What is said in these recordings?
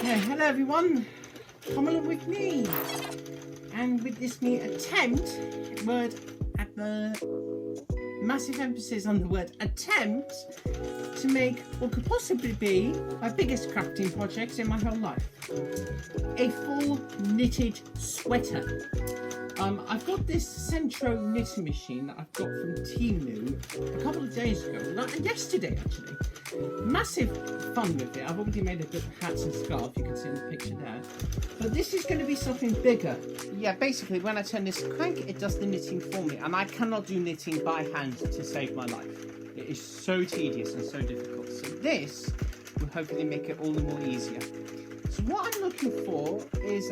Hello everyone, come along with me, and with this me attempt, massive emphasis on the word attempt, to make what could possibly be my biggest crafting project in my whole life. A full knitted sweater. I've got this Sentroknittingmachine that I've got from Temu a couple of days ago, yesterday actually. Massive fun with it. I've already made a good hats and scarf, you can see in the picture there. But this is going to be something bigger. Yeah, basically when I turn this crank, it does the knitting for me, and I cannot do knitting by hand to save my life. It is so tedious and so difficult. So this will hopefully make it all the more easier. So what I'm looking for is,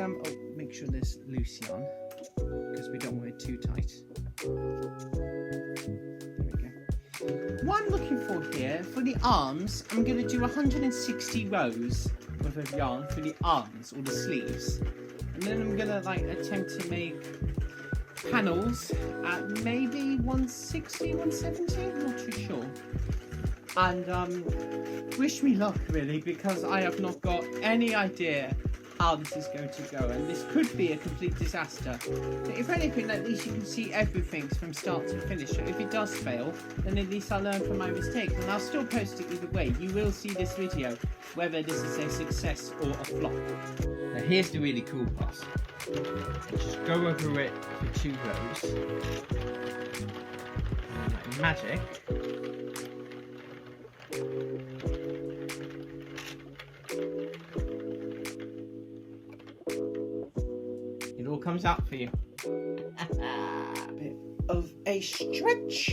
make sure there's loose yarn, because we don't want it too tight. There we go. What I'm looking for here, for the arms, I'm going to do 160 rows worth of yarn for the arms, or the sleeves. And then I'm going to attempt to make panels at maybe 160, 170, I'm not too sure. And wish me luck really, because I have not got any idea how this is going to go, and this could be a complete disaster. But if anything, at least you can see everything from start to finish. So if it does fail, then at least I'll learn from my mistakes, and I'll still post it either way. You will see this video, whether this is a success or a flop. Now here's the really cool part. Just go over it for 2 rows. And like magic, it all comes out for you. A bit of a stretch.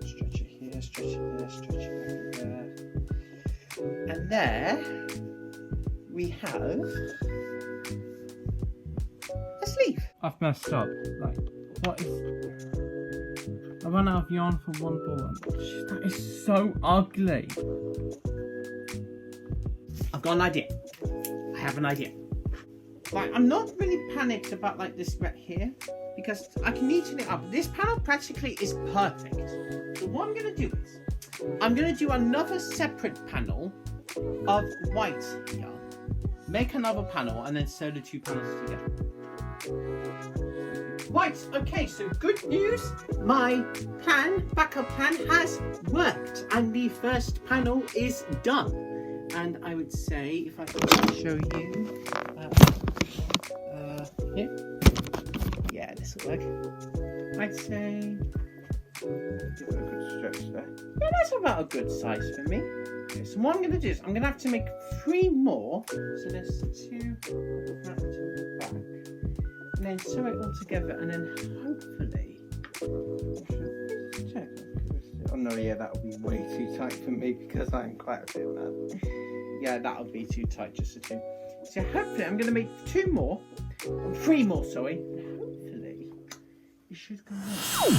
Stretch it here, stretch it there, stretch it there. And there we have a sleeve. I've messed up. What is... I ran out of yarn for one ball. That is so ugly. I've got an idea. I have an idea. I'm not really panicked about this right here, because I can neaten it up. This panel practically is perfect. So what I'm going to do is, I'm going to do another separate panel of white yarn. Make another panel and then sew the 2 panels together. Right, okay, so good news. My backup plan has worked, and the first panel is done. And I would say, if I can show you, here. Yeah, this will work. I'd say, give it a good stretch there. Yeah, that's about a good size for me. Okay, so what I'm going to do is, I'm going to have to make 3 more. So there's 2 front to the back. And then sew it all together, and then hopefully, check. Oh no, yeah, that'll be way too tight for me, because I'm quite a bit mad. Yeah, that'll be too tight, just the 2. So hopefully I'm going to make 3 more, sorry. Hopefully it should go well.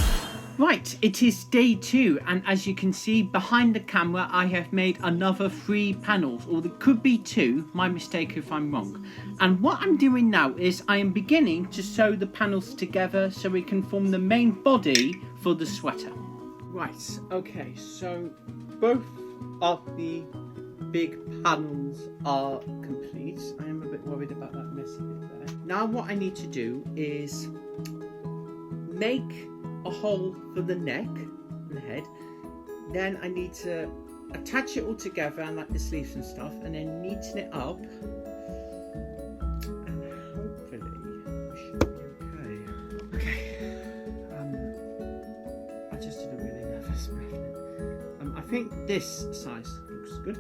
Right, it is day 2, and as you can see behind the camera, I have made another 3 panels, or there could be 2, my mistake if I'm wrong. And what I'm doing now is I am beginning to sew the panels together so we can form the main body for the sweater. Right, okay, so both of the big panels are complete. I am a bit worried about that messy bit there. Now what I need to do is make a hole for the neck and the head. Then I need to attach it all together, and the sleeves and stuff, and then neaten it up, and hopefully we should be okay. I just did a really nervous breath. I think this size looks good,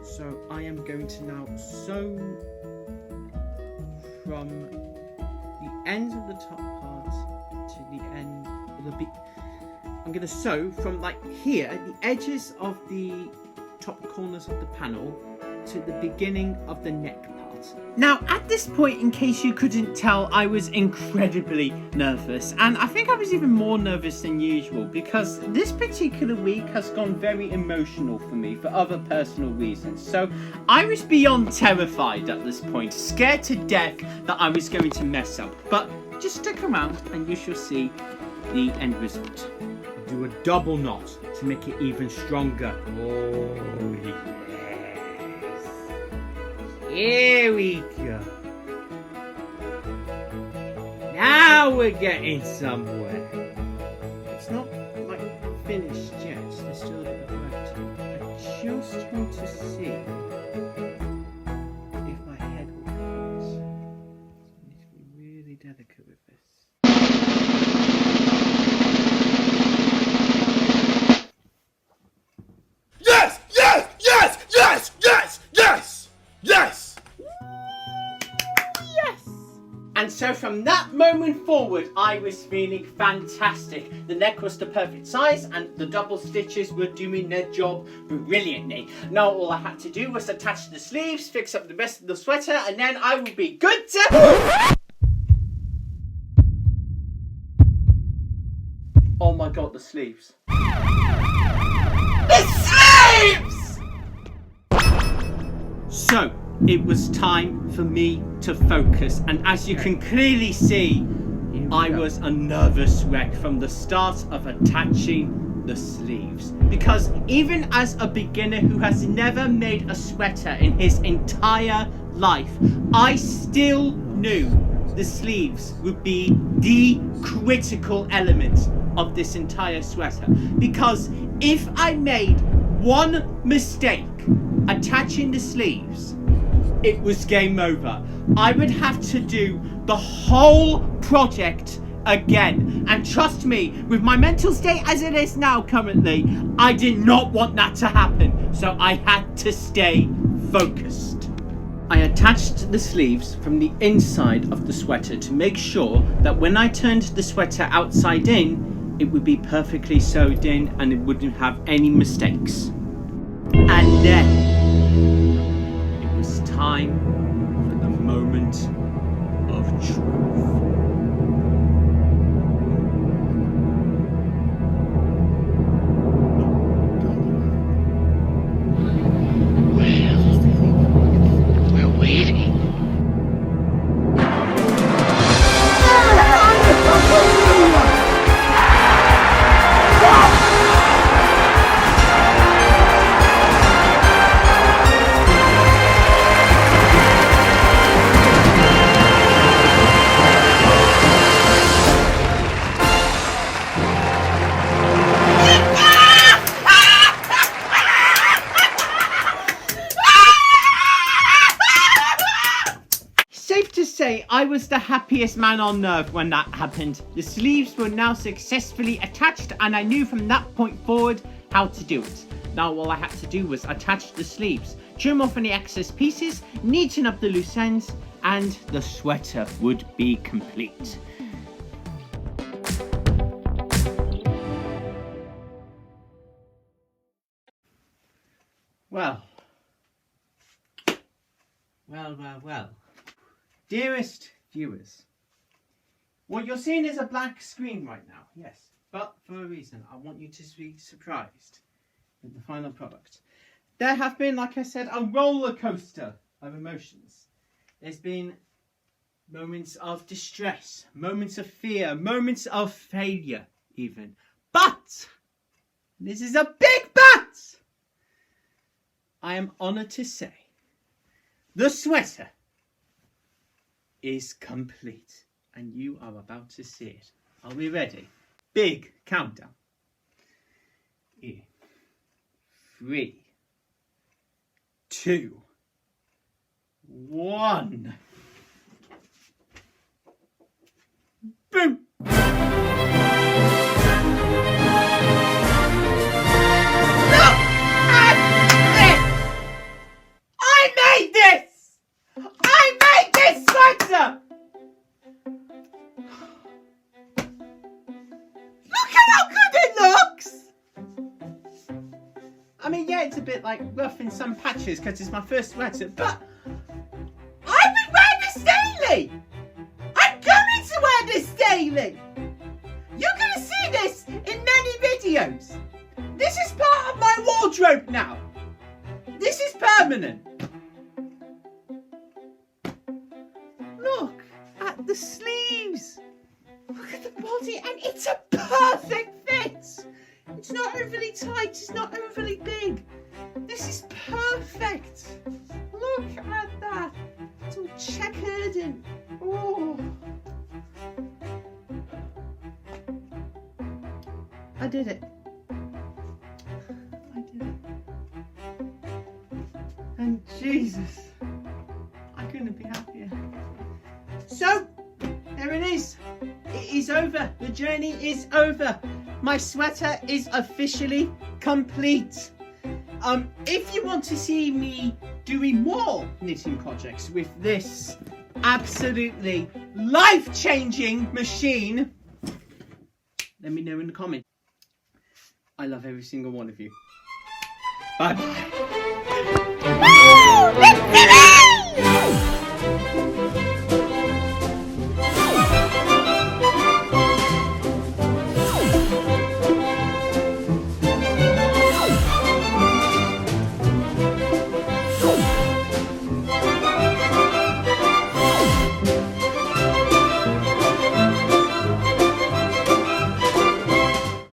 so I am going to now sew from the ends of the top part to the end. I'm going to sew from here at the edges of the top corners of the panel to the beginning of the neck part. Now at this point, in case you couldn't tell, I was incredibly nervous, and I think I was even more nervous than usual, because this particular week has gone very emotional for me for other personal reasons. So I was beyond terrified at this point, scared to death that I was going to mess up. But just stick around and you shall see the end result. Do a double knot to make it even stronger. Oh yeah. Here we go. Now we're getting somewhere. It's not like finished yet. There's still a bit of work to do. I just want to see if my head will fit. I need to be really delicate with this. Yes! Yes! Yes! Yes! Yes! Yes! Yes! Yes! And so from that moment forward, I was feeling fantastic. The neck was the perfect size and the double stitches were doing their job brilliantly. Now all I had to do was attach the sleeves, fix up the rest of the sweater, and then I would be good to... Oh my god, the sleeves. The sleeves! So, it was time for me to focus, and as you can clearly see, I was a nervous wreck from the start of attaching the sleeves. Because even as a beginner who has never made a sweater in his entire life, I still knew the sleeves would be the critical element of this entire sweater. Because if I made one mistake attaching the sleeves, it was game over. I would have to do the whole project again. And trust me, with my mental state as it is now currently, I did not want that to happen. So I had to stay focused. I attached the sleeves from the inside of the sweater to make sure that when I turned the sweater outside in, it would be perfectly sewed in and it wouldn't have any mistakes. And then it was time for the moment of truth. We're waiting. Safe to say, I was the happiest man on earth when that happened. The sleeves were now successfully attached and I knew from that point forward how to do it. Now all I had to do was attach the sleeves, trim off any excess pieces, neaten up the loose ends, and the sweater would be complete. Well. Dearest viewers, what you're seeing is a blank screen right now, yes, but for a reason. I want you to be surprised with the final product. There have been, like I said, a roller coaster of emotions. There's been moments of distress, moments of fear, moments of failure even. But, this is a big but, I am honoured to say, the sweater is complete and you are about to see it. Are we ready? Big countdown. 3, 2, 1. Boom! I made this! I made this sweater! Look at how good it looks! I mean, yeah, it's a bit like rough in some patches because it's my first sweater, but I've been wearing this daily! I'm going to wear this daily! You're going to see this in many videos. This is part of my wardrobe now. This is permanent. Look at the sleeves. Look at the body, and it's a perfect fit. It's not overly tight, it's not overly big. This is perfect. Look at that. didn't. Oh. I did it. I did it. And Jesus, I couldn't be happier. So, there it is. It is over. The journey is over. My sweater is officially complete. If you want to see me doing more knitting projects with this absolutely life-changing machine, let me know in the comments. I love every single one of you. Bye bye.